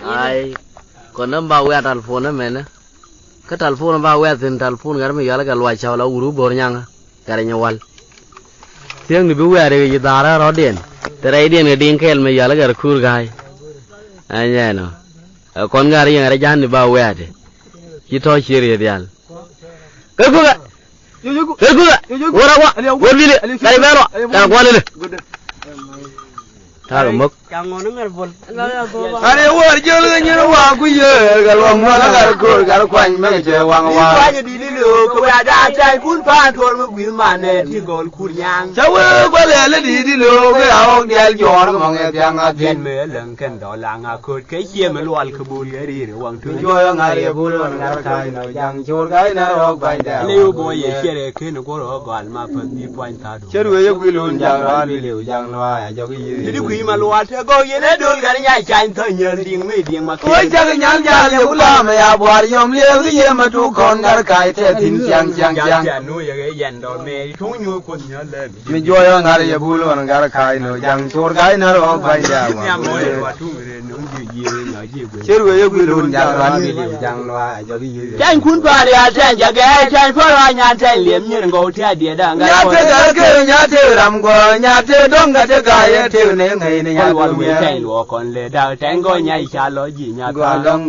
ai còn nó bao quẹt telephone đó mẹ nữa cái telephone bao quẹt thì telephone cái mình gọi là cái loại chào là uru bor nhang cái này nhau tiếng thì bây giờ thì ta ra rồi điện thế đây điện cái điện kêu mình gọi là cái khur gai anh nhá nó con gà riêng ở đây thì bao quẹt chỉ thôi chỉ riêng đi al cái khur cái khur ora qua qua đi đi cái bé rồi cái qua đi thà rồi mất anh em vừa chơi lên như nó hoa quý giờ cái lòng nó là cái quanh mấy cái chơi hoàng hoa đi đi lừa cô đã ra chạy cuốn pha thôi mà quý mà nè thì còn cuốn nhang cháu ơi qua lên đi lừa cái áo đeo giò nó mà nghe tiếng à trên mấy lần cần đó là ngà cột cái chia mà loạn cái bùn cái đi rồi hoàng thương chơi ngày bùn luôn ngà khai nó giang chôn cái nó rồi bay đeo liu boy vậy chia để khi nó có rồi còn mà phần đi quanh ta chơi đuôi quý luôn giang ra đi liu giang loa cho cái gì đi quý mà loạn thế coi vậy đấy đôi cái nhà chạy thời nhờ điên mấy điên mà ôi chắc cái nhang già liu la mà ya bùa yom liu cái gì mà tu con ngà khai thế thìn giang nuôi cái dàn đó mẹ thú nuôi con nhớ lên mình chơi ngà đi bùn luôn ngà khai nó giang chôn cái nó rồi bay đeo chơi đuôi quý luôn giang ra đi liu giang loa cho cái gì chạy cuốn pha đi à chạy phơi hoa nhà chạy liếm như là ngồi theo địa đàng nhà thế làm qua nhà thế đông cái cái thế này ngày này nhà tôi mới chạy lúa còn lệ đào tránh coi nhảy xa lối gì nhà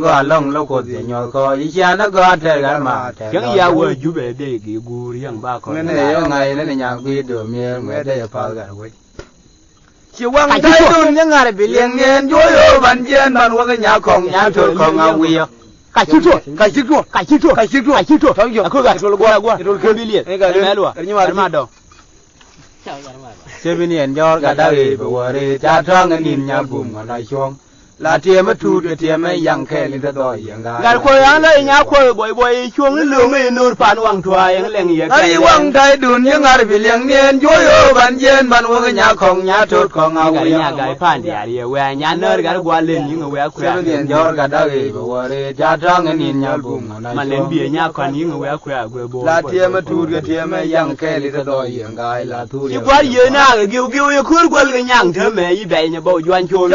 qua lông lâu cột gì nhỏ coi ý cha nó có thế cái mà chẳng ya vừa chú về đây cái gu riêng ba con này ngày này nhà quy đường miền ngoài đây phải cái vậy chiều quang thái đun những ngày bị liền nghiền dối ở bàn trên bàn qua cái nhà thôi không ao quy cái chiếc chuột thôi giờ cái qua cái đi liền cái mẹ luôn nhưng mà đâu chơi bên này do cả đời vừa đi cha trăng cái nhìn nhà bùm mà nói chuông là tiêm mất thu được tiêm mấy yang khe lên tới đòi yang cái khơi ăn đấy nhà khơi bồi chuông lương ấy nôn phản hoàng thoại yang leng gì cái quang thái đun những ngày bị liền nghiền dối ở bàn trên bàn qua cái nhà thôi không ao quy nhà cái phản địa địa về nhà nơi cái qua lên những người chơi bên này do cả đời vừa đi cha trăng cái nhìn nhà bùm mà nói mà lên bìa nhà còn những người bồi là tiêm mất thu được tiêm mấy yang khe lên tới đòi yang là thu chỉ qua giờ na cái kêu khơi qua cái nhang thơm mẹ như vậy nhà bầu doan chuông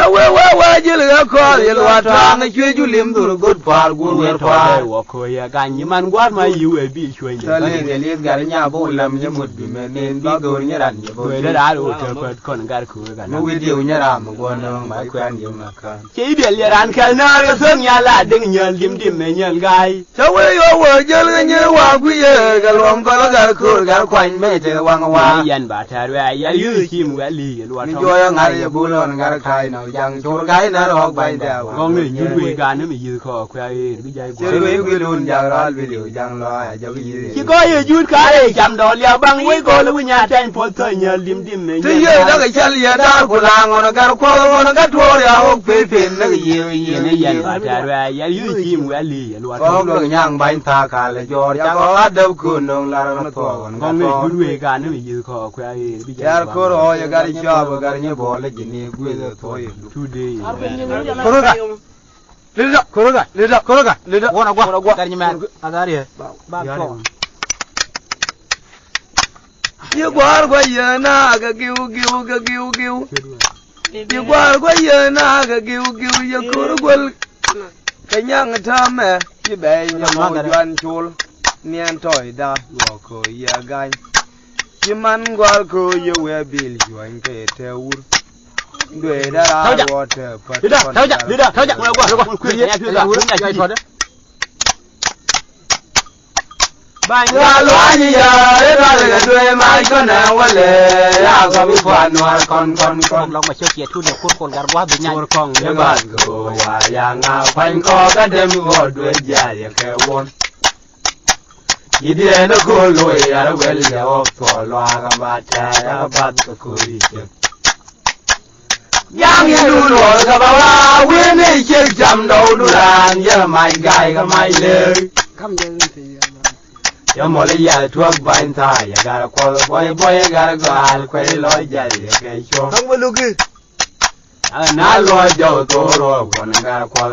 quá chứ là có thì là thang cái chuyện chú liêm tụi gột phá gột phá khơi cái như man quá mà yêu ấy bị chuối cho nên thì liên cái nhà bố làm như một bị mẹ nên bị đồn như đàn như bố đã đủ chơi còn cái khơi cái nó cái điều như làm một con nó máy quen nhiều mà cả chỉ biết là đàn cái nó cái thơm nhà là đừng nhờn điểm mẹ nhờn gai cháu ấy ở chơi cái như hoa quý giờ cái lòng có cái khơi cái quanh mấy chơi quăng hoa dân bà thà rồi ya yêu chim cái lì luôn mình chơi ngày bố luôn cái khai nào chẳng cho cái nó học bài đeo con người như quỳ gan nó bị dư khó khoe cái dây chơi với cái luôn chẳng ra video chẳng lo cho cái gì chỉ có gì chút cái chạm đó liều băng với cô là nhà tranh phật thời nhờ điểm mẹ thế giờ đó cái chân liệt đó của làng nó cái khoa nó cái thua rồi học phê phim nó cái gì này dân bà thà rồi ya yêu chim cái lì luôn có cái nhang bánh thà cả là cho chắc có đâu cuốn đâu là nó thua con người chút quỳ gan nó bị dư khó khoe cái dây cô rồi cái đi cho cái như bỏ lấy gì này quỳ rồi thôi chú đi Koroga, leda, gua, cái mà ada dia, ba con. Như qua giờ na cái kêu. Như qua giờ na cái kêu giờ koroga, cái nhang thơm mẹ, như bé như mong doan chul, nian toy da, gua coi ya gai. Như man qua coi ya we bil join cái theo đuổi ra water đi đó qua khuyên nhà khuyên ra nhà chơi thôi đấy bài nhà loa như giờ đấy ba là đuôi mai có nào qua lệ ra có bị phản noa con lòng mà chơi kiệt thu được con gà quá bị nhai con nhớ bạn cô và nhà ngào phanh co cái đêm ngồi đuôi dài để kéo buồn chỉ đi nó cô lùi ra nó quên liệu thổi loa cái ba cha nó bắt cái cô đi chơi yang như đùa cái bao la quyến đi chơi chầm đầu đu đàn giờ mày gài cái mày lê giờ mỗi lần giờ thuốc bánh thai giờ gara quay gara quay lối dài cái chỗ không có lúc gì na lối dầu toro còn gara quay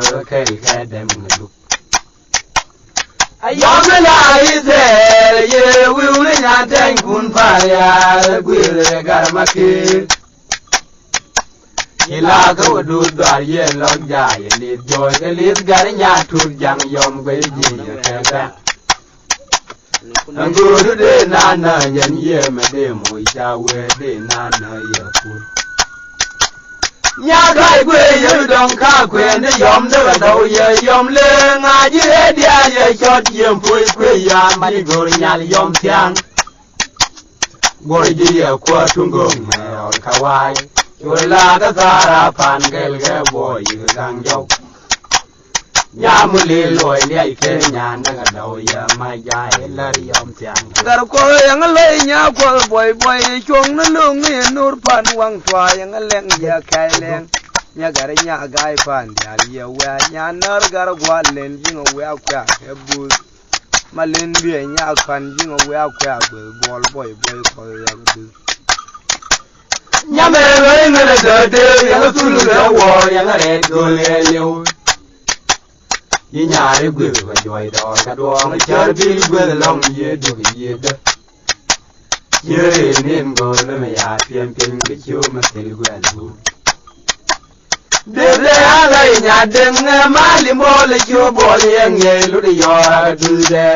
cái đem người lúc ayam la ise ye wiu nya ten kun pa ya gwire gara maki ila go du dar ye log ja ye li joy ke li gar nya tur jang yom gwe ji ye ka nguru de na na yan ye me de mo cha we de na na ye pu nya gai gwe ye dong ka kwe de yom de do ye yom le nga ji dia ye chot yem pu kwe ya ma ni go nya yom tiang gori ji ye kwa tungo me ol kawai chula ka sara pan gel ge boy gang jo nya muli loy le ke nya na do ya ma ja lar yom tiang gar ko yang le nya ko boy boy chung na lung ni nur pan wang twa yang leng ya kai leng nya gar nya gai pan ya ye wa nya nar gar gwa len jing wa kwa e bu malen bi nya kan jing wa kwa bol boy boy ko ya bu nya me lo ngere de yang tu lu le wo yang re go le liu yi nyare gwe ba joy do ka do ma char bi gwe long ye do ye de ye nin go le me ya pien pien ke chu ma te gwe lu de ala nya de ma li mo le chu bo ye nge lu de yo du de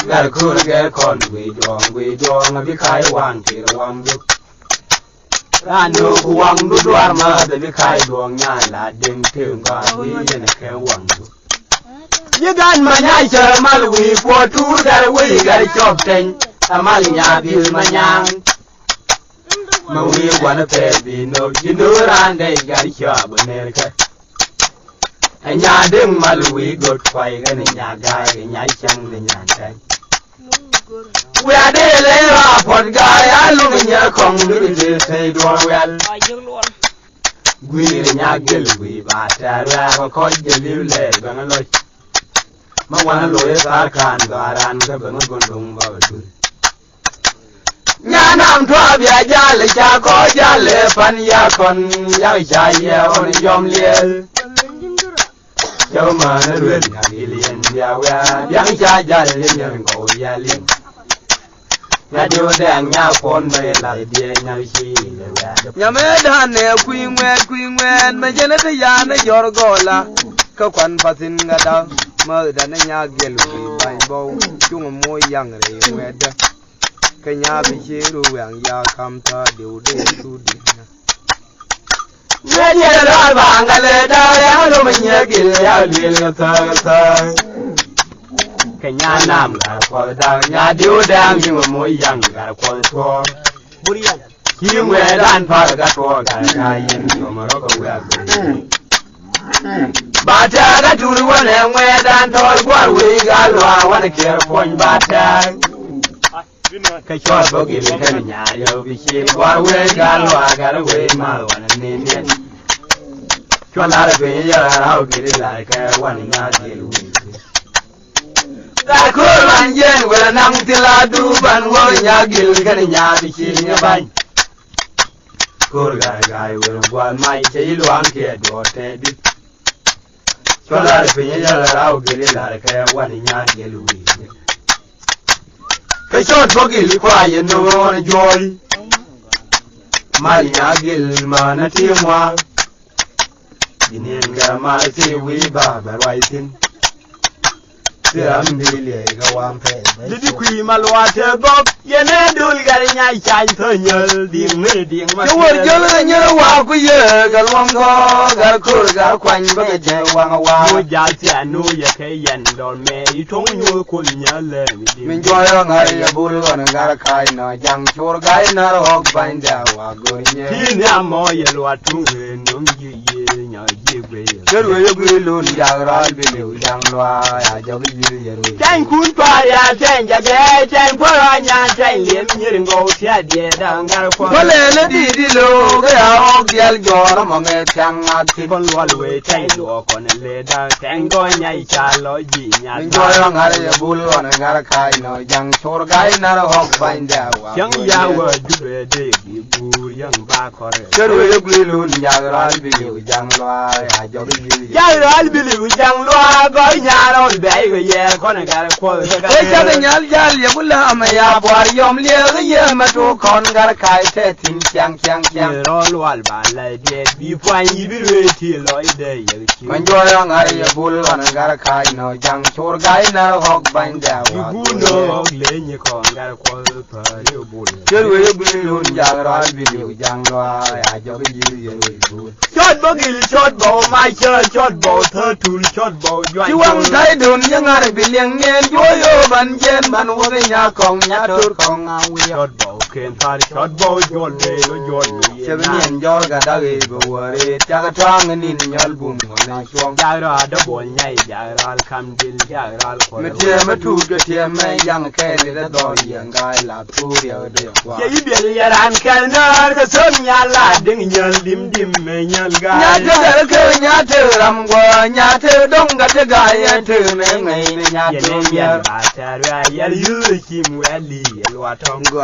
gar kur ge kon gwe do ma bi kai wan ti wang du Rano wang du duar ma de bi kai duang nya la ding ting ga wi ne ke wang du ye gan ma nya che mal wi po tu gar wi gar chop ten amal nya bi ma nyang ma wi wan pe bi no ji no ran de gar cha ba ne ka nya ding mal wi got kwai ga ne nya ga nya chang de nya tai we are there for guy I look in your kong do say do well we nya gel we ba ta ra ko je li le ba na lo ma wan lo e ta kan ga ran ga ba ngon dong ba du nya nam tho bia ja le cha ko ja le pan ya kon ya cha ye on yom le Chau ma na luen ya lien ya wa yang cha ja le yen ko ya lien ya do dang nya pon me la die nya chi le wa nya me da ne kui ngwen me jene te ya ne yor gola ka kwan patin ga da ma da ne nya gel wi bai bo chung mo yang re we da ka nya bi chi ru yang ya kam ta de su di na ye ye la ba ga le da ya lo me nya gel ya le ta Kenya nam gar ko da nya diu dang yin mo yang gar ko to buriyan ki mwe dan pa ga to ga ga yin no ma ro ko wa ba ta ga tu ru ne mwe dan to gwar we ga lo wa ne ke pon ba ta ka cho bo gi le ka nya yo bi chi gwar we ga lo ga we ma wa ne ne cho la re be ya ra o gi la ka wa ne nya di lu Gar ko man jen wala nam tila du ban wo nya gil gan nya bi chi nya ban Kor ga ga wala gwan mai che luang ke do te di Chola pe nya la ra o gil la ka wan nya gil wi Ka shot bo gil kwa ye no joy Mai nya gil ma na ti mwa Dinin ga ma ti wi ba ba wai tin Didi kui malwate bob yene dul gar nya chai thonyel ding ne ding ma Chwor jol nya wa ku ye gal wang go gar kur gar kwan ba ge je wang wa mo ja ti anu ye ke yen don me itong nyu kul nya le min joyo ngar ya bul gon gar kai no jang chur gai na hok ban da wa go nye ti nya mo ye lwa tu he num ji ye nya ji gwe ger we ye gwe lun jang ral bi lu jang lwa ya jo gi ye ru Chen kun pa ya chen ja ge chen po nya chen liem nyir ngo tia die da ngar po ko le le di lo ga ya ok dial jor mo nge chang a ti kon lo we chen lo kon le da chen go nya cha lo ji nya min joyo ngar ya bul gon gar kai no jang chur gai na hok ban da wa yang ya wa ju be de bi bu yang ba ko re ger we ye gwe lun jang ral bi lu jang loa ya jo ya ral bili jang loa go nya ro be go ye ko na gar ko ga e cha ga nyal jal ye bula ma ya bwar yom le ga ye ma to kon gar kai te tin kyang ro loal ba la de bi pwan yi bi re ti lo de ye ki man jo ya ngar ye bul kon gar kai no jang chur gai na hok ban da wa bu no le ni ko gar ko pa ye bul cher we ye bili un jang ral bili jang loa ya jo ga ye bul chot bo gil chot bo mai chot bo thơ tul chot bo joan chi wang dai dun yang ngar biliang ngen jo yo ban jen ban wo ga nya kong nya tur kong a wi chot bo ken par chot bo jol le lo jol ni che bien jo ga da ge bo wore cha ga tang ni nyal bum na chuang ja ra da bo nyai ja ra kam dil ja ra ko me tie me tu ke tie me yang ke le da do yang ga la tu ya de wa ye bi ya ran kan na ka som nya la ding nyal dim me nyal ga nya te ke nya te ram go nya te dong ga te ga ye te me ngai ne nya ye te ne ya ya ba ta ra ya yu kim wa li lo tong go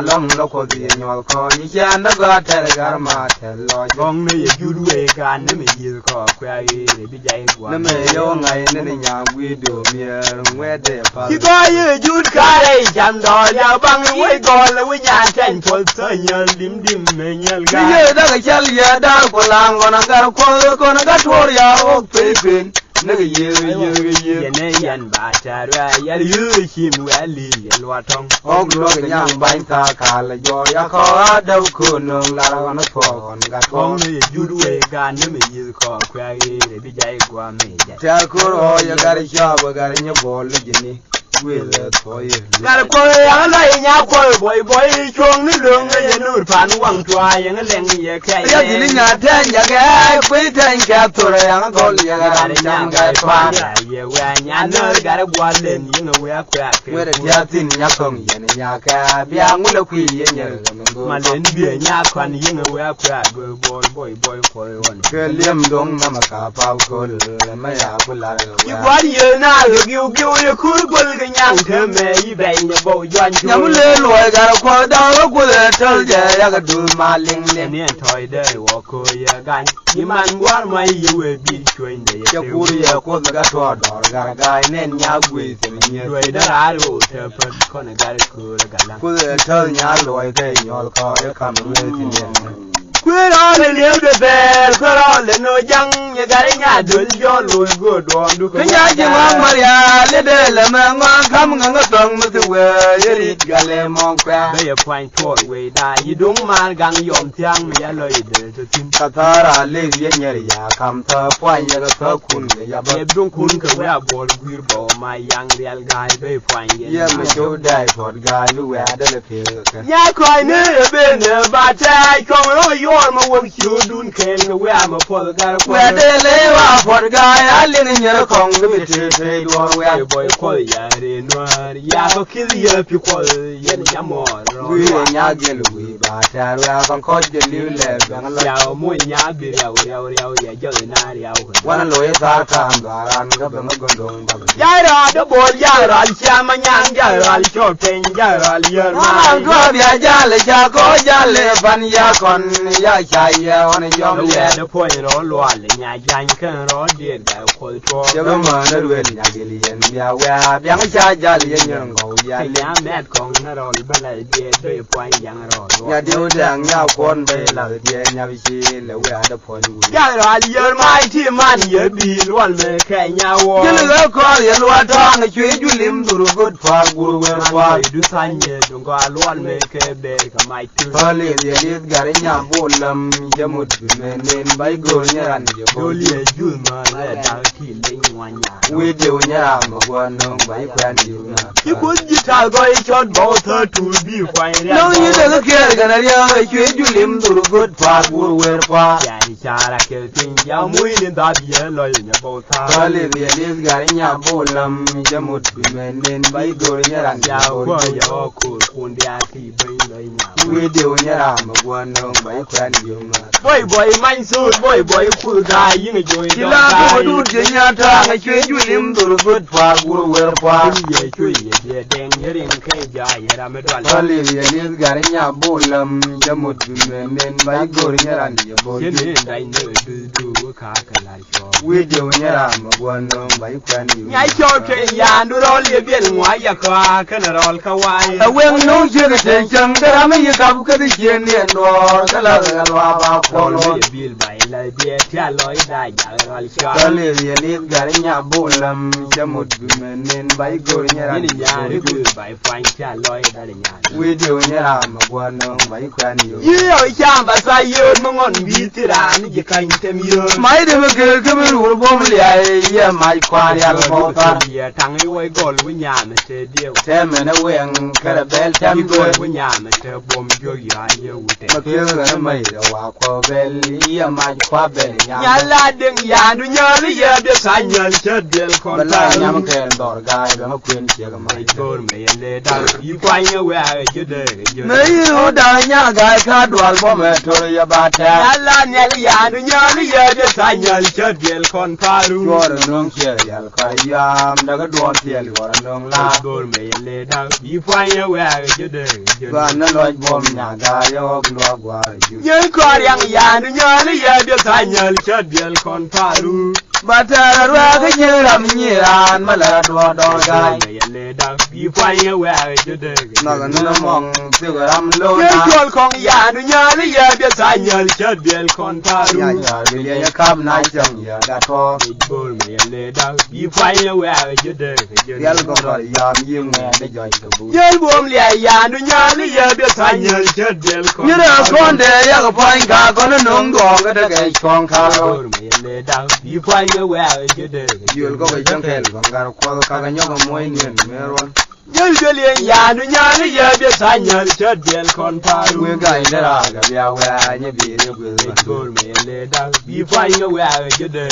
long lo ko di nyol ko ni cha na ga te ga ma te lo gong ne ye ju we ga ne me yi ko kwa ye bi jai gwa na me yo ngai ne nya gwi do mi ngwe de pa ki ko ye ju ka re jam do ya bang we go le we nya ten ko sa nyal dim me nyal ga ye da ga chal ya da ko lang ko na gar ko na ga tor ya o pe pe na ga ye ne yan ba ta ra ya yu kim wa li lo tong o lo ga nyang ban ta ka la jo ya ko da ko no la ga na ko on ga ko gong ne ye ju we ga ne me yi ko kwa ye bi jai gwa me ja ta ko ro ya gar sha ba gar nya bol ji we le to ye gar ko ya la nya ko boy chong ni lung ye nur pan wang twa ye leng ye kai ya di nya ta nya ga pe ta nya to ra ya ko ya ga nya ga pa ye wa nya no gar gwa len ye no we kwa we da ya tin nya kong ye nya ka bia ngu le kwi ye nya ga ngo ma len bi nya kwan ye no we kwa go boy ko won ke lem dong na ma ka pa ko le ma ya ko la ki gwa ye na go gi ye kur gol ga nya ke me yi be nya bo jan chu nyam le lo ga ko da ko le tel je ya ga du ma ling le ne toy de wo ko ye gan ni man gwar mai ye we bi chwen de ya ku ye ko ga to do ga ne nya gwe te ni do da ra ro te pa ko na gar ko ga la ku le tel nya lo ke nyol ko ya kam le ti ne Kwero le liu de bel, kwero le no jang, ye gari nya dul jo lo go do du ko. nya ji wa maria le de le ma ngwa kam nga tong mu tu we ye ri ga le mo kwa Be ye point to we da yi dung man gang yom tiang me ya lo de to tin. ka tara le ye nya ya kam ta pwa ye ga ta kun ya ba Ye dung kun ka we a bol gwir bo ma yang real guy be point ye. ye ma jo dai fot ga lu we da le pe ka Nya ko ne be ne ba ta ko ro yo ma wo chu dun ken we am pol gar ko. we de le wa fot ga ya le ni nya kong ge te te do we Boy boy ko ya re noir ya ko kill ye pi ko ye nya mo ro. we nya ge lu we ba ta ro ya kon ko je li le ba la Ya mo nya bi ya ya jo na ya ko. wana lo ye ta ka ga ran ga ba ma gondong ba Ya ra do bol ya ra cha ma nyang ya ra cho pen ya ra yer ma ma. go bia ja le ja ko ja le ban ya kon ya cha ye on yom Lo le ya do po ro lo ale nya jan kan ro de ga ko to. je ba ma na ru nya ge li yen bia wa bia ma cha ja le yen ngo ya le Ya met kong na ro ba la de do po yang ro. ya de u dang ya kon be la de nya bi chi le we da po ni Ya ra yer ma ti man ye bi lo me ka nya wo. je le ko ye lo ta nga chwe ju lim duru god fa gur we fa Du sanye du go alwal me ke be ka mai tu. Hali ye lit gari nya bolam jamut menen bai go nya je bo Doli jul ma le da ti le wanya. we de nya ma go no bai kwan di na Ki kun ji ta go I chot bo tho tu bi kwan ya. no ni de ke ga na ya chwe ju lim duru god fa gur we fa Ya ni chara ke tin ya mui ni da bi lo nya bo ta. Hali ye lit gari nya bolam jamut menen bai go nya Ya je ko bo ya ko kun dia ti bai lo nya. we de nya ma go no bai kwan di na Boy man so boy ku ga yin jo yi. kila ko du je nya ta nga chwe ju lim duru god fa gur we fa Ye chwe ye de den yerin kai ja ya ra me dwal. Hali ye lit gari nya bolam jamut menen bai go nya je bo Yen dai ne du ka la cho we do nyara ma gwono bai kwani nya cho ke ya ndu rol ye bien ngwa ya ka kana rol ka wai wen no je ga ten chang da ma ye ka bu ka di chen ne no ka la ga wa ba ko lo ye bil bai la bie tia loi da ya rol cha ka le ye le ga nya bu lam cha mut bi men nen bai go nyara ni nya ri bil bai fan tia loi da nya we do nyara ma gwono bai kwani yo yo cha ba sa yo mo ngon bi tira ni je kan tem yo mai de ma ke ke ru bom le ai ye mai kwa ya ko ta ye tang i wai gol wi nya me te dio te me na wen ka bel tam go wi nya me te bom jo ya ye u te ma ke ga mai da wa ko bel ye mai kwa bel nya la ding ya du nya li ye de sa nya che del kon bala nyam ke dor ga ba ma kwen che ga mai gol me ye le da i kwa ye we a je de me yu da nya ga ka dwal bo me to ya ba ta nya la nya li ya du nya li ye de sa nya che del kon paru Gor nong che ya ka yam da ga don tie li gor nong la gol me ye le da i kwa ye we a je de ba na lo bom nya ga yo lo gwa ju ye ko yang ya du nya li ye de sa nya che del kon paru ba ta ra ga ni ram ni ran ma la do do ga ye le da i kwa ye we a je de na ga na mong se ga ram lo ye na kol kong ya du nya li ye de sa nya che del kon paru ya ya bi ya kam na jam ya da to gol me ye le da i kwa ye we a je de yal go ro yam yi me de jo to bu ye bom le ya du nya li ye de sa nya che del kon ni ra kon de ya ga pa ga ko na nong go ga de ga chong ka lo gol me ye le da i kwa ye we a je de yul go ga jang kel go ga ko ka ga nyoga moy ni me ron Yel jolien ya du nya li ye de sa nya che del kon paru we ga ina ra ga ya wa nya bi ni gu gol me ye le da i kwa ye we a je de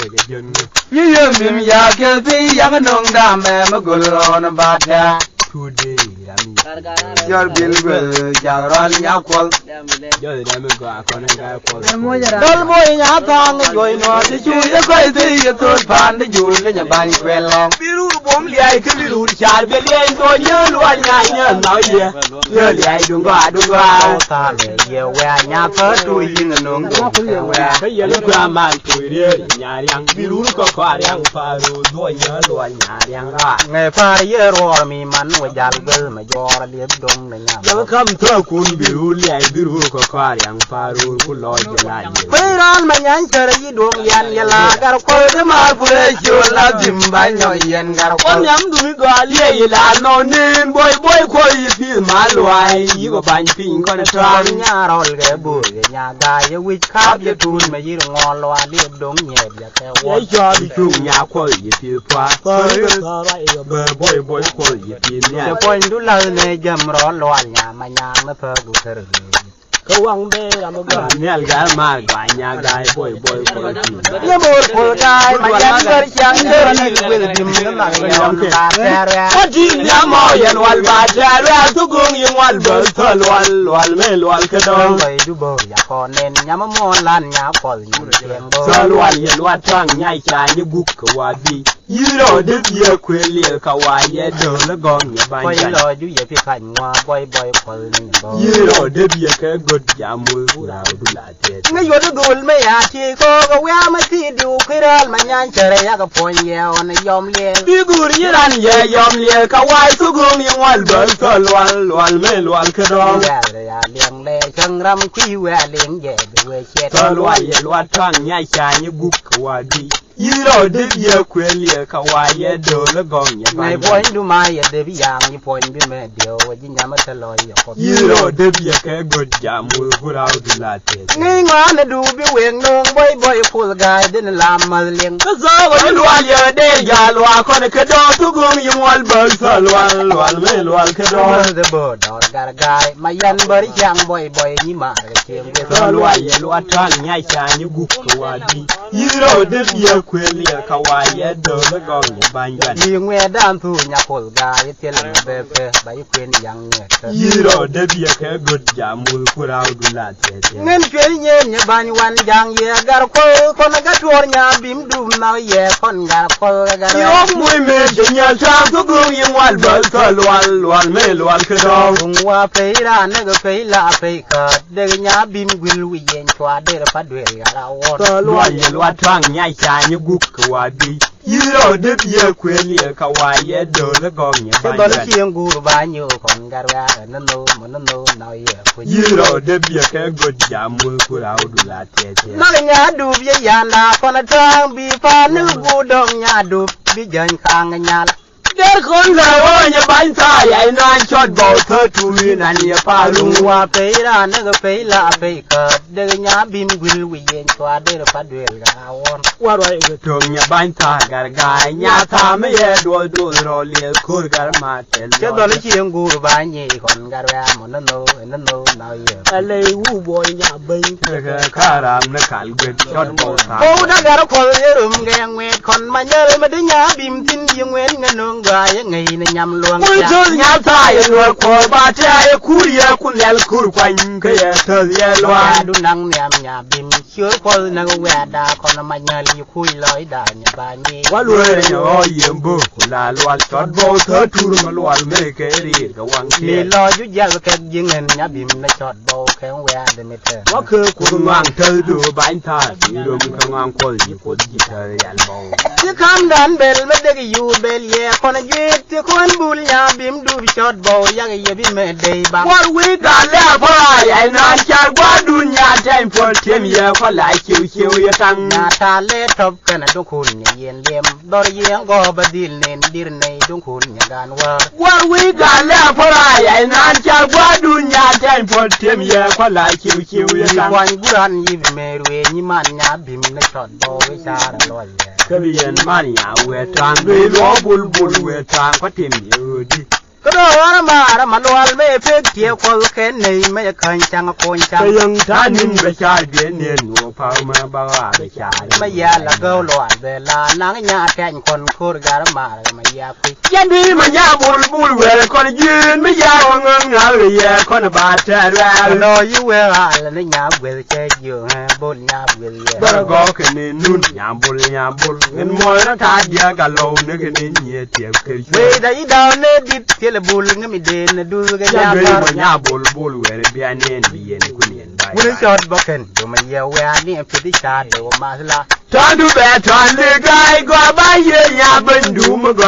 ni ye mim ya ke bi ya ga nong da me ma gul ro na ba ta today ami yar bil gul ja ran nya kol yo de me go akon ga ko dal boy nya ta ng joy no ti chu ye ko ti ye to pan de jul le nya ban kwel long biru bom li ai ke biru char be le do nya lo nya nya na ye ye li ai dung ga ta le ye wa nya fa tu yin nong do wa ke ye le kwa man tu re nya yang biru ko ko yang fa ro do nya lo nya yang ga ngai fa ye ro mi man wa jal gel ma jor le dong na nya yang kam to kun biru li ai biru ko ko yang fa ro ku lo je la ye pe ran ma nyan tere yi dong yan ya la gar ko de mar pure chu la dim ba nyo yen gar ko on yam du mi go ali ye la no nin boy ko yi fi ma lo ai yi go ban pin ko na tra nya rol ge bu ge nya ga ye wi kap ye tun ma yi ngol wa le dong nye ya ke wo ye jo li tu nya ko yi fi pa boy ko yi fi se nya point du la ne jam ro lo nya ma nya na pha du ter ko wang be ra mo ga ne ga ma ga nya ga boy ko ti ye mo po dai ma yan gar chang de ni wel dim na ma nya ta ter ko ti nya mo ye wal ba ta ra tu gung yi wal ba ta wal me wal ka do bai du bo ya ko nen nya ma mo lan nya ko ni chen bo sa wal ye wal tang nya cha ni guk ko wa bi yiro de ye kwele ka wa ye do le gong ye ba ko nya lo ju ye pi kan wa boy ko ni bo yiro de ye ka god ya mu ra du la te nga yo du dul me ya ti ko ga wa ma ti du kiral ma nyan chere ya ga pon ye on yom le bigur yiran ye yom le ka wa su gung yi wal ba ta wal me wal ka do ya ya leng le chang ram kwi wa leng ye du we che ta lwa ye lwa tang nya cha ni guk ka wa bi yiro de ye kwele ka wa ye do le gong ye ba ngai pon du ma ye de bi yang ni pon bi me dio wa ji nya ma ta lo yo ko yiro de ye ka god ya mu ra du la te ngai nga na du bi wen nong boy pul ga de la ma leng ka za wa lwa ye de ya lwa ko ne ka do tu gung yi wal ba ta wal me wal ka do de bo dor gar gai ma yan bari yang boy ni ma ga chem ge ta lwa ye lwa tang nya cha ni guk ka wa bi yiro de ye kweli kawaye do le gong banyan Yi ngwe dan thu nya kol ga ye tel be be ba yi kwen yang ne yiro de biya ke god jamul kurau dula tete Ngen kwen nye nye ban wan jang ye gar ko kon ga tor nya bim dum na ye kon gar ko gar yo muy me nya ta go go yin wal bal kal wal me wal kedo wa pe ra ne ga pe la pe ka de nya bim gwil wi yen twa de fa de ga won lwa ye lwa twang nya cha ni guk wa bi yiro de biya kweli kawaye do le gong Ke do le chiem gu ba nyu kon gar wa no na ye ko yiro de biya ke god jamul kurau dula tete na nya du ye yanda kon tang bi fa nu gu dong nya du bi jan khang nya der kon la wonya ban ta ya na chot bo tho tu na ni pa lu wa pe ra ne ga pe la pe ka de nya bim gwil wi yen twa de fa de ga won wa ro ye to nya ban ta gar ga nya ta me ye do ro le kur gar ma tel Ke do le chiem gu ba nyi kon gar wa mo no na ye ale wu bo nya ban ka karam na kal ge chot bo ta Ko da gar ko ye rum ge ngwe kon ma nyel ma de nya bim tin ye ngwen nganong ga ye ngai ne nyam luang Kun to nya ta ye no ko ba ta ye kur ye kun lel kur kwan ke ye to ye lo Wa du nang nyam nya bim chur ko na wa da kon ma nyal yu kui loi da nya ba ni wa lo ye o ye mbo la lo chot bo tho tu ma lo me ke ri ga wang Ni ke lo ju jal ke jingen nya bim na chot bo ke wa de me te wa ke ku mang tel do ban ta ti ro ka mang ko ji ko ji ta yan bo Ti kam dan bel me de yu bel ye kon ju ti kon bul nya bim du bi chot bo ya ye bi me de ba What we got left for I not shall go dunya time for him ye for like you ye tang Na ta le top kana dong kun nya yen lem dor yen go ba dil nen dir nei dong kun nya gan wa What we got left for I not shall go dunya time for him ye for like you ye tang wan guran yi bi me ruwe ni man nya bim na chot bo we cha ra lo ye Kabiyan mania we tang we lo bul we tang for him ye di Ko do ra ma lwal me pe tie ko ke nei me kan chang ko chang Kayang tanin be cha de ne no pa ma ba wa be cha me ya la go lo de la nang nya ten kon kur gar ma me ya ku Yan di ma nya bul we ko yin me ya ngang na we ye ko na ba ta ra no you we al ne nya we che yu ha bol nya we ye Bara go ke ni nun nyambul en mo na ta dia ga lo ne ke ni nye tie ke we da I da ne dit tele bul ngami de ne du ga ya nya be ba mo nyabul we re bia ne bi en ku ni en ba Wuni shot boken do me ye we ani pe di cha de o ma la Tandu be tan le gai go ba ye nya ben du mo go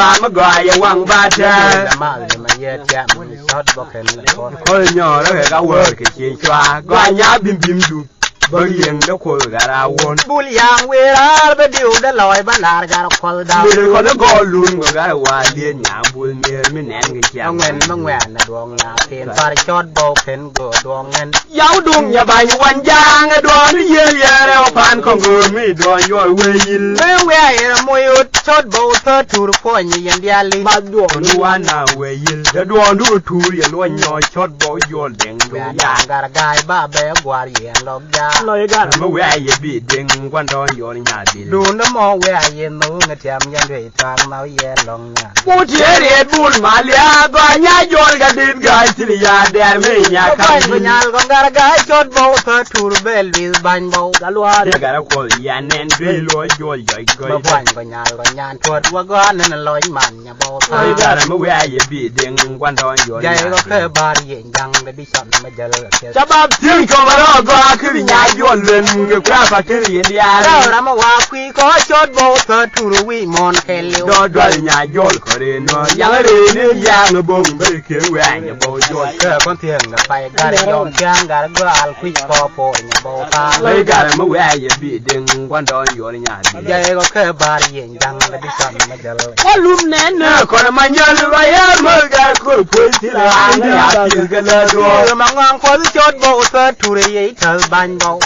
ya wang ba ta da ma le me ye tia wuni shot boken ko ko nyo ra ga wo ke chi chwa go nya bim du ba yen da ko ga ra won bul yang we ra be diu da loy ba nar gar ko da le ko na go lun go ga wa le nya bul ne mi nen ge cha ngwen ma ngwen na dong na pen far shot boken go dong en Yau dung ya ba wan jang do ni ye re o pan ko go mi do yo we yil me we ra mo yo shot bo ta tur ko ni yen dia li ba do ni wana we yil da do ndu tu ye lo nyo chot bo yo deng do ya ya gar gai ba be gwar yen lo ja lo ye ga ma we ye bi deng kwan do yo ni nya bi du na mo we yen no ngatiam yan de tang ma yen long nya bu tie re bul ma lia go nya yo ga din ga ti ya der me nya ka Ban nyal ko gar ga chot bo ta tur bel wi ban bo galwa de ga ko ya nen de lo yo go ba ban ko nyal ko nyan tot wa go nan loy man nya bo ta ai ga ma we ye bi deng kwan do yo jai ko ke bar yen jang de bi son ma jal ke Sabab tin ko ma go akiri nya yo len ge kwa fa kiri ya ra ma wa kwi ko chot bo ta tur wi mon ke liu do do nya yo ko re no ya re ni ya no bom be ke we nya bo yo ke kon tien na pai gar yon chang gar go al kwi ko po nya bo ta lai ga ma we ye bi ding kwan do yo nya bi jai ko ke bar yen jang de bi son ma jal walum ne ne ko ma nya lu ba ya ma ga ko po ti la ya ti ga la do ma ngang ko chot bo ta tur ye ta ban bo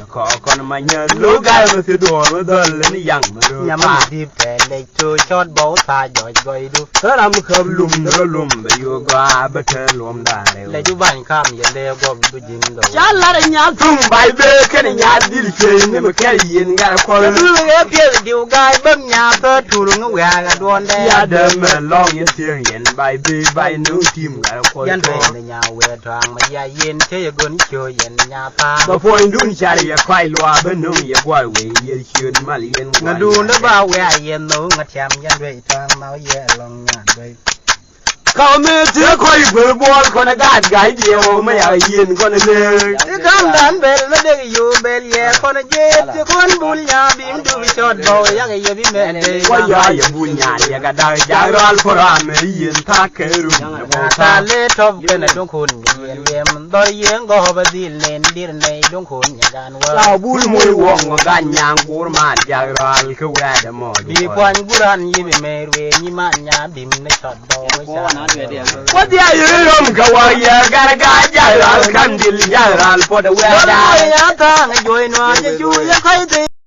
ko ma nya lu ga ma ti do ma do le ni yang ma do Nyama di pe lệ chơi chót bố ta giỏi gọi đu ram khab lum be yo ga be te lum da lệ du ban kham ye lệ gom du jin do cha la nya tum bai be ken nya dil fe ni me ke yin ga ko du nge pye diu gai bem nya thơ tu lu nge ga don de ya de me long yin tieng yin bai be bai nu tim ga ko yan be ne nya we thang ma ya yin che gon cho yin nya pa ba point dun cha ya kwai lwa be nu ye gwa we ye chun mal yin nga du ne ba we yin no nga cham yan we thang ma ye long nya we Cậu mê chưa khôi bờ bò con nó gạt gái điều mà ở yên con nó lê Cam đàn bel nó để yêu bel ye con nó dễ chứ con bùn nhà bìm du chót bầu ya cái ye bìm mẹ đây qua ya bùn nhà ya cái đời ya ral phora mê yên ta kêu rung ta lê top cái này đông khôn yên em đôi yên go ba đi lên đi này đông khôn nhà gan wa lao bùn môi wong gan nhang bùn mà ya ral kêu ra đam mò đi quan buran ye bìm mẹ về ni man nhà bìm nó chót bầu What the hell, Kawaii? Got a guy, Jaral, Candil, Jaral, for the weather. Ya ta ngai join wa ye ju ya khai